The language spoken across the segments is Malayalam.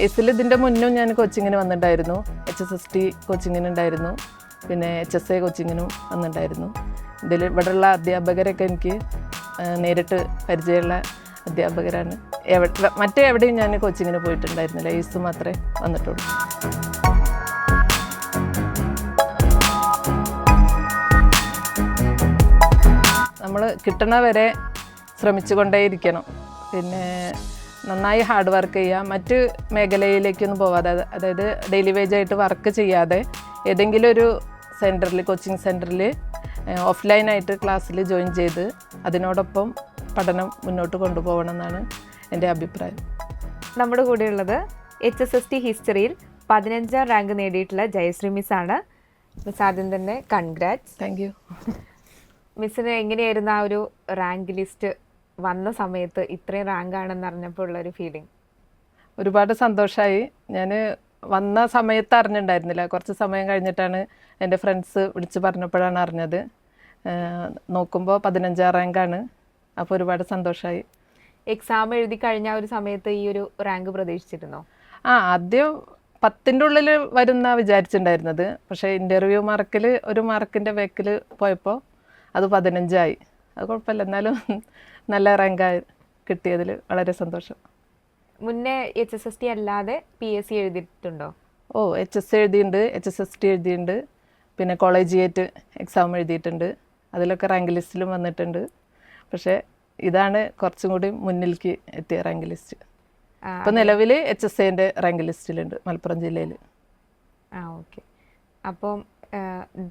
എസിൽ ഇതിൻ്റെ മുന്നും ഞാൻ കോച്ചിങ്ങിന് വന്നിട്ടുണ്ടായിരുന്നു. HSST കോച്ചിങ്ങിന് ഉണ്ടായിരുന്നു, പിന്നെ HSA കോച്ചിങ്ങിനും വന്നിട്ടുണ്ടായിരുന്നു. ഇവിടെയുള്ള അധ്യാപകരൊക്കെ എനിക്ക് നേരിട്ട് പരിചയമുള്ള അധ്യാപകരാണ്. മറ്റെവിടെയും ഞാൻ കോച്ചിങ്ങിന് പോയിട്ടുണ്ടായിരുന്നില്ല, എസ് മാത്രമേ വന്നിട്ടുള്ളൂ. നമ്മൾ കിട്ടണ വരെ ശ്രമിച്ചുകൊണ്ടേയിരിക്കണം. പിന്നെ നന്നായി ഹാർഡ് വർക്ക് ചെയ്യുക. മറ്റ് മേഖലയിലേക്കൊന്നും പോവാതെ, അതായത് ഡെയിലി വേജായിട്ട് വർക്ക് ചെയ്യാതെ ഏതെങ്കിലും ഒരു സെൻറ്ററിൽ, കോച്ചിങ് സെൻറ്ററിൽ ഓഫ്ലൈനായിട്ട് ക്ലാസ്സിൽ ജോയിൻ ചെയ്ത് അതിനോടൊപ്പം പഠനം മുന്നോട്ട് കൊണ്ടുപോകണം എന്നാണ് എൻ്റെ അഭിപ്രായം. നമ്മുടെ കൂടെയുള്ളത് HSST ഹിസ്റ്ററിയിൽ 15ാം റാങ്ക് നേടിയിട്ടുള്ള ജയശ്രീ മിസ്സാണ്. മിസ് ആദ്യം തന്നെ കൺഗ്രാറ്റ്സ്. Thank you. മിസ്സിന് എങ്ങനെയായിരുന്നു ആ ഒരു റാങ്ക് ലിസ്റ്റ് വന്ന സമയത്ത് ഇത്രയും റാങ്കാണെന്ന് അറിഞ്ഞപ്പോൾ ഉള്ളൊരു ഫീലിംഗ്? ഒരുപാട് സന്തോഷമായി. ഞാൻ വന്ന സമയത്ത് അറിഞ്ഞിട്ടുണ്ടായിരുന്നില്ല, കുറച്ച് സമയം കഴിഞ്ഞിട്ടാണ് എൻ്റെ ഫ്രണ്ട്സ് വിളിച്ച് പറഞ്ഞപ്പോഴാണ് അറിഞ്ഞത്. നോക്കുമ്പോൾ 15ാം റാങ്കാണ്. അപ്പോൾ ഒരുപാട് സന്തോഷമായി. എക്സാം എഴുതി കഴിഞ്ഞ ഒരു സമയത്ത് ഈ ഒരു റാങ്ക് പ്രതീക്ഷിച്ചിരുന്നോ? ആദ്യം 10ൻ്റെ ഉള്ളിൽ വരുന്ന വിചാരിച്ചിട്ടുണ്ടായിരുന്നത്. പക്ഷേ ഇൻ്റർവ്യൂ മാർക്കിൽ ഒരു മാർക്കിൻ്റെ ബാക്കിൽ പോയപ്പോൾ അത് 15ആയി. അത് കുഴപ്പമില്ല, എന്നാലും നല്ല റാങ്കായി കിട്ടിയതിൽ വളരെ സന്തോഷം. മുന്നേ HSST അല്ലാതെ PSC എഴുതിയിട്ടുണ്ടോ? HSA എഴുതിയിട്ടുണ്ട്, HSST എഴുതിയിട്ടുണ്ട്, പിന്നെ കോളേജിയേറ്റ് എക്സാം എഴുതിയിട്ടുണ്ട്. അതിലൊക്കെ റാങ്ക് ലിസ്റ്റിലും വന്നിട്ടുണ്ട്. പക്ഷേ ഇതാണ് കുറച്ചും കൂടി മുന്നിലേക്ക് എത്തിയ റാങ്ക് ലിസ്റ്റ്. ഇപ്പം നിലവിൽ HSAൻ്റെ റാങ്ക് ലിസ്റ്റിലുണ്ട് മലപ്പുറം ജില്ലയിൽ. ഓക്കെ. അപ്പം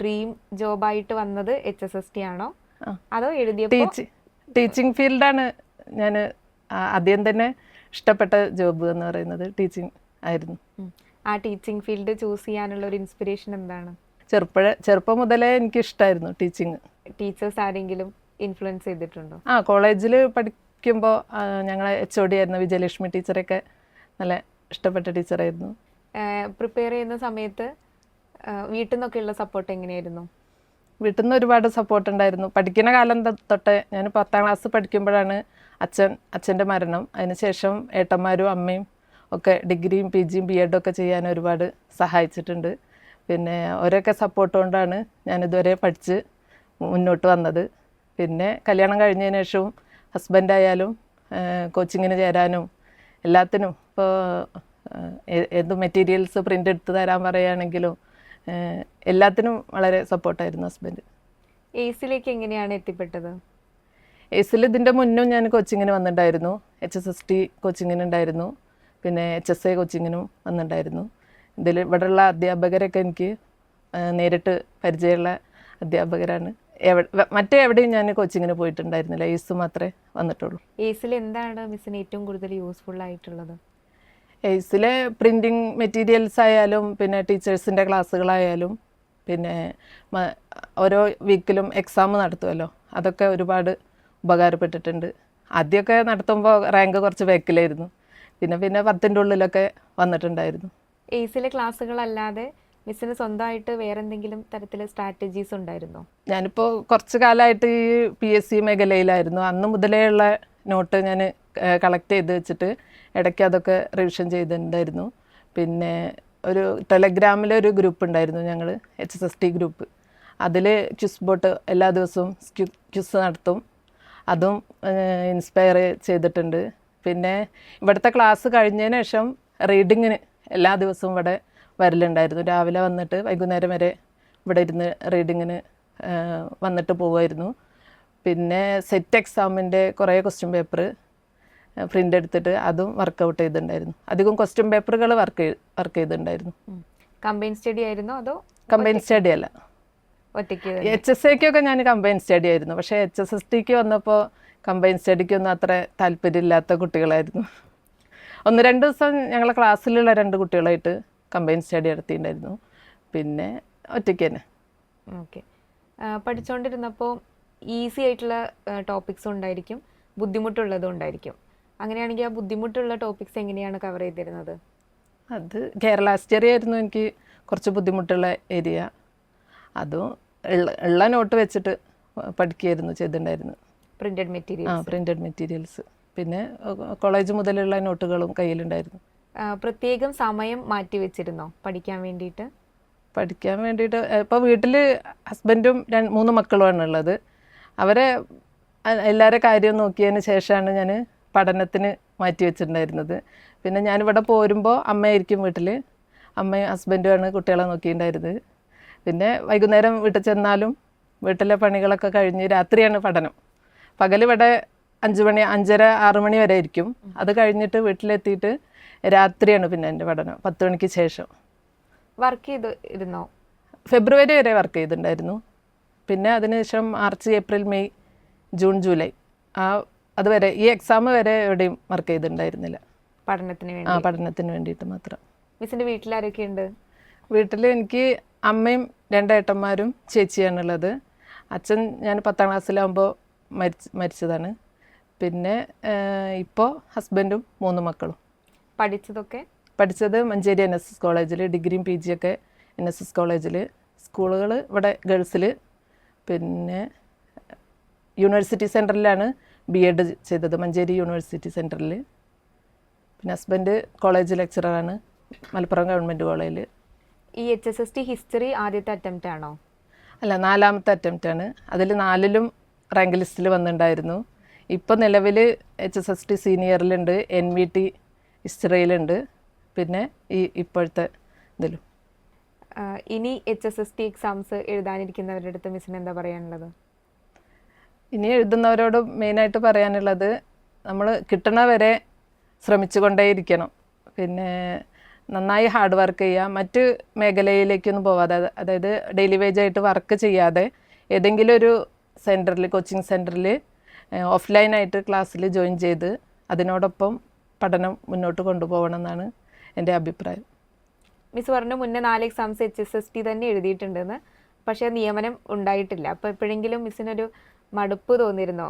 ഡ്രീം ജോബായിട്ട് വന്നത് HSST ആണോ അതോ എഴുതിയപ്പോൾ? ടീച്ചിങ് ഫീൽഡാണ് ഞാൻ ആദ്യം തന്നെ ഇഷ്ടപ്പെട്ട ജോബ് എന്ന് പറയുന്നത് ടീച്ചിങ് ആയിരുന്നു. ആ ടീച്ചിങ് ഫീൽഡ് ചൂസ് ചെയ്യാനുള്ള ഒരു ഇൻസ്പിറേഷൻ എന്താണ്? ചെറുപ്പം മുതലേ എനിക്ക് ഇഷ്ടമായിരുന്നു ടീച്ചിങ്. ടീച്ചേഴ്സ് ആരെങ്കിലും ഇൻഫ്ലുവൻസ് ചെയ്തിട്ടുണ്ടോ? കോളേജിൽ പഠിക്കുമ്പോൾ ഞങ്ങളെ HOD ആയിരുന്ന വിജയലക്ഷ്മി ടീച്ചറൊക്കെ നല്ല ഇഷ്ടപ്പെട്ട ടീച്ചറായിരുന്നു. പ്രിപ്പയർ ചെയ്യുന്ന സമയത്ത് വീട്ടിൽ നിന്നൊക്കെയുള്ള സപ്പോർട്ട് എങ്ങനെയായിരുന്നു? വീട്ടിൽ നിന്ന് ഒരുപാട് സപ്പോർട്ട് ഉണ്ടായിരുന്നു. പഠിക്കുന്ന കാലം തൊട്ടേ, ഞാൻ 10ാം ക്ലാസ് പഠിക്കുമ്പോഴാണ് അച്ഛൻ്റെ മരണം. അതിനുശേഷം ഏട്ടന്മാരും അമ്മയും ഒക്കെ ഡിഗ്രിയും PGയും B.Ed ഒക്കെ ചെയ്യാൻ ഒരുപാട് സഹായിച്ചിട്ടുണ്ട്. പിന്നെ അവരൊക്കെ സപ്പോർട്ട് കൊണ്ടാണ് ഞാനിതുവരെ പഠിച്ച് മുന്നോട്ട് വന്നത്. പിന്നെ കല്യാണം കഴിഞ്ഞതിന് ശേഷവും ഹസ്ബൻഡായാലും കോച്ചിങ്ങിന് ചേരാനും എല്ലാത്തിനും, ഇപ്പോൾ എന്ത് മെറ്റീരിയൽസ് പ്രിൻ്റ് എടുത്ത് തരാൻ പറയുകയാണെങ്കിലും എല്ലാത്തിനും വളരെ സപ്പോർട്ടായിരുന്നു ഹസ്ബൻഡ്. എസിലേക്ക് എങ്ങനെയാണ് എത്തിപ്പെട്ടത്? എസിൽ ഇതിൻ്റെ മുന്നും ഞാൻ കോച്ചിങ്ങിന് വന്നിട്ടുണ്ടായിരുന്നു. HSST കോച്ചിങ്ങിന് ഉണ്ടായിരുന്നു, പിന്നെ HSA കോച്ചിങ്ങിനും വന്നിട്ടുണ്ടായിരുന്നു. ഇവിടെയുള്ള അധ്യാപകരൊക്കെ എനിക്ക് നേരിട്ട് പരിചയമുള്ള അധ്യാപകരാണ്. മറ്റെവിടെയും ഞാൻ കോച്ചിങ്ങിന് പോയിട്ടുണ്ടായിരുന്നില്ല, എസ് മാത്രമേ വന്നിട്ടുള്ളൂ. എസിൽ എന്താണ് മിസ്സിന് ഏറ്റവും കൂടുതൽ യൂസ്ഫുൾ ആയിട്ടുള്ളത്? എസിലെ പ്രിൻറ്റിങ് മെറ്റീരിയൽസ് ആയാലും, പിന്നെ ടീച്ചേഴ്സിൻ്റെ ക്ലാസ്സുകളായാലും, പിന്നെ ഓരോ വീക്കിലും എക്സാം നടത്തുമല്ലോ, അതൊക്കെ ഒരുപാട് ഉപകാരപ്പെട്ടിട്ടുണ്ട്. ആദ്യമൊക്കെ നടത്തുമ്പോൾ റാങ്ക് കുറച്ച് ബാക്കിലായിരുന്നു, പിന്നെ 10ൻ്റെ ഉള്ളിലൊക്കെ വന്നിട്ടുണ്ടായിരുന്നു. എസിലെ ക്ലാസ്സുകളല്ലാതെ മിസ്സിന് സ്വന്തമായിട്ട് വേറെ എന്തെങ്കിലും തരത്തിലെ സ്ട്രാറ്റജീസ് ഉണ്ടായിരുന്നോ? ഞാനിപ്പോൾ കുറച്ച് കാലമായിട്ട് ഈ PSC മേഖലയിലായിരുന്നു. അന്ന് മുതലേ ഉള്ള നോട്ട് ഞാൻ കളക്ട് ചെയ്ത് വെച്ചിട്ട് ഇടയ്ക്ക് അതൊക്കെ റിവിഷൻ ചെയ്തിട്ടുണ്ടായിരുന്നു. പിന്നെ ഒരു ടെലഗ്രാമിലൊരു ഗ്രൂപ്പ് ഉണ്ടായിരുന്നു, ഞങ്ങൾ HSST ഗ്രൂപ്പ്. അതിൽ ക്വിസ് ബോട്ട് എല്ലാ ദിവസവും ക്വിസ് നടത്തും. അതും ഇൻസ്പയർ ചെയ്തിട്ടുണ്ട്. പിന്നെ ഇവിടുത്തെ ക്ലാസ് കഴിഞ്ഞതിന് ശേഷം റീഡിങ്ങിന് എല്ലാ ദിവസവും ഇവിടെ വരലുണ്ടായിരുന്നു. രാവിലെ വന്നിട്ട് വൈകുന്നേരം വരെ ഇവിടെ ഇരുന്ന് റീഡിങ്ങിന് വന്നിട്ട് പോകുമായിരുന്നു. പിന്നെ സെറ്റ് എക്സാമിൻ്റെ കുറേ ക്വസ്റ്റ്യൻ പേപ്പർ പ്രിൻ്റ് എടുത്തിട്ട് അതും വർക്കൗട്ട് ചെയ്തിട്ടുണ്ടായിരുന്നു. അധികം ക്വസ്റ്റ്യൻ പേപ്പറുകൾ വർക്ക് ചെയ്തിട്ടുണ്ടായിരുന്നു. കമ്പൈൻ സ്റ്റഡി ആയിരുന്നോ അതോ? കമ്പൈൻ സ്റ്റഡി അല്ല, ഒറ്റയ്ക്ക്. HSAക്കൊക്കെ ഞാൻ കമ്പൈൻ സ്റ്റഡി ആയിരുന്നു. പക്ഷേ HSSTക്ക് വന്നപ്പോൾ കമ്പൈൻ സ്റ്റഡിക്കൊന്നും അത്ര താല്പര്യമില്ലാത്ത കുട്ടികളായിരുന്നു. 1-2 ദിവസം ഞങ്ങളെ ക്ലാസ്സിലുള്ള 2 കുട്ടികളായിട്ട് കമ്പൈൻ സ്റ്റഡി നടത്തിയിട്ടുണ്ടായിരുന്നു. പിന്നെ ഒറ്റയ്ക്ക് തന്നെ. ഓക്കെ. പഠിച്ചുകൊണ്ടിരുന്നപ്പോൾ ഈസി ആയിട്ടുള്ള ടോപ്പിക്സും ഉണ്ടായിരിക്കും, ബുദ്ധിമുട്ടുള്ളതും ഉണ്ടായിരിക്കും. അങ്ങനെയാണെങ്കിൽ ആ ബുദ്ധിമുട്ടുള്ള ടോപ്പിക്സ് എങ്ങനെയാണ് കവർ ചെയ്തിരുന്നത്? അത് കേരള ഹിസ്റ്ററി ആയിരുന്നു എനിക്ക് കുറച്ച് ബുദ്ധിമുട്ടുള്ള ഏരിയ. അതും ഉള്ള നോട്ട് വെച്ചിട്ട് പഠിക്കുകയായിരുന്നു ചെയ്തിട്ടുണ്ടായിരുന്നു. Printed materials. പിന്നെ കോളേജ് മുതലുള്ള നോട്ടുകളും കയ്യിലുണ്ടായിരുന്നു. പ്രത്യേകം സമയം മാറ്റി വെച്ചിരുന്നോ പഠിക്കാൻ വേണ്ടിയിട്ട്? പഠിക്കാൻ വേണ്ടിയിട്ട് ഇപ്പോൾ വീട്ടിൽ ഹസ്ബൻഡും 3 മക്കളുമാണ് ഉള്ളത്. അവരെ എല്ലാവരുടെ കാര്യം നോക്കിയതിന് ശേഷമാണ് ഞാൻ പഠനത്തിന് മാറ്റി വെച്ചിട്ടുണ്ടായിരുന്നത്. പിന്നെ ഞാനിവിടെ പോരുമ്പോൾ അമ്മയായിരിക്കും വീട്ടിൽ, അമ്മയും ഹസ്ബൻഡുമാണ് കുട്ടികളെ നോക്കിയിട്ടുണ്ടായിരുന്നത്. പിന്നെ വൈകുന്നേരം വീട്ടിൽ ചെന്നാലും വീട്ടിലെ പണികളൊക്കെ കഴിഞ്ഞ് രാത്രിയാണ് പഠനം. പകലിവിടെ 5 മണി 5:30 6 മണി വരെ ആയിരിക്കും. അത് കഴിഞ്ഞിട്ട് വീട്ടിലെത്തിയിട്ട് രാത്രിയാണ് പിന്നെ എൻ്റെ പഠനം 10 മണിക്ക് ശേഷം. വർക്ക് ഇരുന്നോ? ഫെബ്രുവരി വരെ വർക്ക് ചെയ്തിട്ടുണ്ടായിരുന്നു. പിന്നെ അതിനുശേഷം March April May June July അതുവരെ ഈ എക്സാം വരെ എവിടെയും വർക്ക് ചെയ്തിട്ടുണ്ടായിരുന്നില്ല. പഠനത്തിന് വേണ്ടി? പഠനത്തിന് വേണ്ടിയിട്ട് മാത്രം. മിസ്സിൻ്റെ വീട്ടിലാരൊക്കെ ഉണ്ട്? വീട്ടിൽ എനിക്ക് അമ്മയും 2 ഏട്ടന്മാരും ചേച്ചിയാണുള്ളത്. അച്ഛൻ ഞാൻ 10ാം ക്ലാസ്സിലാകുമ്പോൾ മരിച്ചതാണ്. പിന്നെ ഇപ്പോൾ ഹസ്ബൻഡും 3 മക്കളും. പഠിച്ചത് മഞ്ചേരി NSS കോളേജിൽ, ഡിഗ്രിയും PG ഒക്കെ NSS കോളേജിൽ. സ്കൂളുകൾ ഇവിടെ ഗേൾസിൽ. പിന്നെ യൂണിവേഴ്സിറ്റി സെൻറ്ററിലാണ് B.Ed ചെയ്തത്, മഞ്ചേരി യൂണിവേഴ്സിറ്റി സെൻറ്ററിൽ. പിന്നെ ഹസ്ബൻഡ് കോളേജ് ലെക്ചറാണ് മലപ്പുറം ഗവൺമെൻറ് കോളേജിൽ. ഈ HSST ഹിസ്റ്ററി ആദ്യത്തെ അറ്റംപ്റ്റ് ആണോ? അല്ല, 4ാമത്തെ അറ്റംപ്റ്റാണ്. അതിൽ 4ലും റാങ്ക് ലിസ്റ്റിൽ വന്നിട്ടുണ്ടായിരുന്നു. ഇപ്പോൾ നിലവിൽ HSST സീനിയറിലുണ്ട്, NVT ഹിസ്റ്ററിയിലുണ്ട്, പിന്നെ ഈ ഇപ്പോഴത്തെ ഇതിലും. ഇനി HSST എക്സാംസ് എഴുതാനിരിക്കുന്നവരുടെ അടുത്ത് മിസ്സിന് എന്താ പറയാനുള്ളത്? ഇനി എഴുതുന്നവരോട് മെയിനായിട്ട് പറയാനുള്ളത്, നമ്മൾ കിട്ടണ വരെ ശ്രമിച്ചു കൊണ്ടേയിരിക്കണം. പിന്നെ നന്നായി ഹാർഡ് വർക്ക് ചെയ്യുക. മറ്റ് മേഖലയിലേക്കൊന്നും പോവാതെ, അതായത് ഡെയിലി വേജായിട്ട് വർക്ക് ചെയ്യാതെ ഏതെങ്കിലും ഒരു സെൻറ്ററിൽ, കോച്ചിങ് സെൻറ്ററിൽ ഓഫ്ലൈനായിട്ട് ക്ലാസ്സിൽ ജോയിൻ ചെയ്ത് അതിനോടൊപ്പം പഠനം മുന്നോട്ട് കൊണ്ടുപോകണം എന്നാണ് എൻ്റെ അഭിപ്രായം. മിസ് പറഞ്ഞു മുന്നേ 4 എക്സാംസ് HSST തന്നെ എഴുതിയിട്ടുണ്ടെന്ന്, പക്ഷേ നിയമനം ഉണ്ടായിട്ടില്ല. അപ്പോൾ എപ്പോഴെങ്കിലും മിസ്സിനൊരു മടുപ്പ് തോന്നിയിരുന്നോ?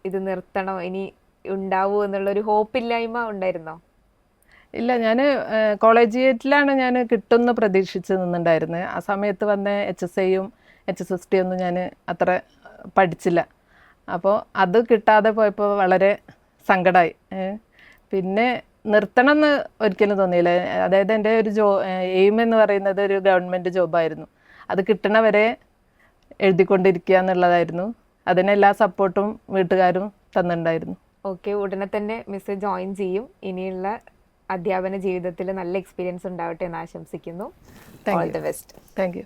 ഇത് നിർത്തണോ, ഇനി ഉണ്ടാവുമോ എന്നുള്ളൊരു ഹോപ്പില്ലായ്മ ഉണ്ടായിരുന്നോ? ഇല്ല, ഞാൻ കോളേജിയറ്റിലാണ് ഞാൻ കിട്ടുമെന്ന് പ്രതീക്ഷിച്ച് നിന്നുണ്ടായിരുന്നത്. ആ സമയത്ത് വന്ന HSIയും HSST ഒന്നും ഞാൻ അത്ര പഠിച്ചില്ല. അപ്പോൾ അത് കിട്ടാതെ പോയപ്പോൾ വളരെ സങ്കടമായി. പിന്നെ നിർത്തണമെന്ന് ഒരിക്കലും തോന്നിയില്ല. അതായത് എൻ്റെ ഒരു എയിം എന്ന് പറയുന്നത് ഒരു ഗവൺമെൻറ് ജോബായിരുന്നു. അത് കിട്ടണവരെ എഴുതിക്കൊണ്ടിരിക്കുക എന്നുള്ളതായിരുന്നു. അതിനെല്ലാ സപ്പോർട്ടും വീട്ടുകാരും തന്നിട്ടുണ്ടായിരുന്നു. ഓക്കെ, ഉടനെ തന്നെ മിസ് ജോയിൻ ചെയ്യും. ഇനിയുള്ള അധ്യാപന ജീവിതത്തിൽ നല്ല എക്സ്പീരിയൻസ് ഉണ്ടാവട്ടെ എന്ന് ആശംസിക്കുന്നു. All the best. Thank you.